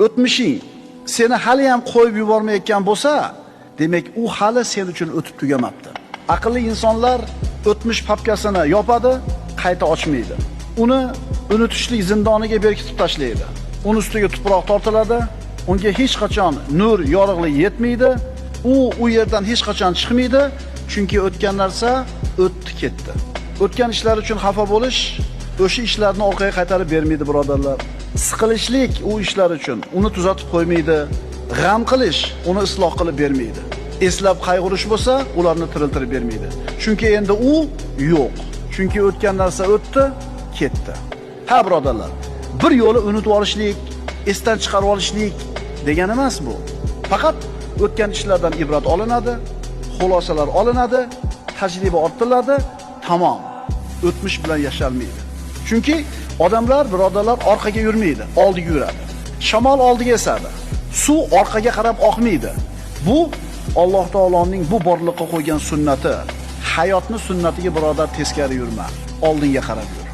o'tmishing seni hali ham qo'yib yubormayotgan bo'lsa, demak u hali sen uchun o'tib tugamabdi. Aqlli insonlar o'tmish papkasini yopadi, qayta ochmaydi. Uni unutishlik zindoniga berkitib tashlaydi. Uni ustiga tuproq tortiladi, unga hech qachon nur, yorug'lik yetmaydi. U yerdan hech qachon chiqmaydi, chunki o'tgan narsa o'tdi ketdi. O'tgan ishlar uchun xafa bo'lish o'sha ishlarni orqaga qaytarib bermaydi, birodarlar. Siqilishlik u ishlar uchun uni tuzatib qo'ymaydi. G'am qilish uni isloh qilib bermaydi. Eslab qayg'urish bo'lsa, ularni tiriltirib bermaydi. Chunki endi u yo'q. Chunki o'tgan narsa o'tdi, ketdi. Ha, birodarlar, bir yo'li unutib olishlik, esdan chiqarib olishlik degani emas bu. Faqat o'tgan ishlardan ibrat olinadi, xulosalar olinadi, tajriba orttiriladi, tamom. O'tmish bilan yashalmaydi. Chunki odamlar, birodarlar, orqaga yurmaydi, oldiga yuradi. Shamol oldiga esadi, suv orqaga qarab oqmaydi. Bu Alloh taoloning bu borliqqa qo'ygan sunnati. Hayotni sunnatiga birodar teskari yurma, oldinga qarab yur.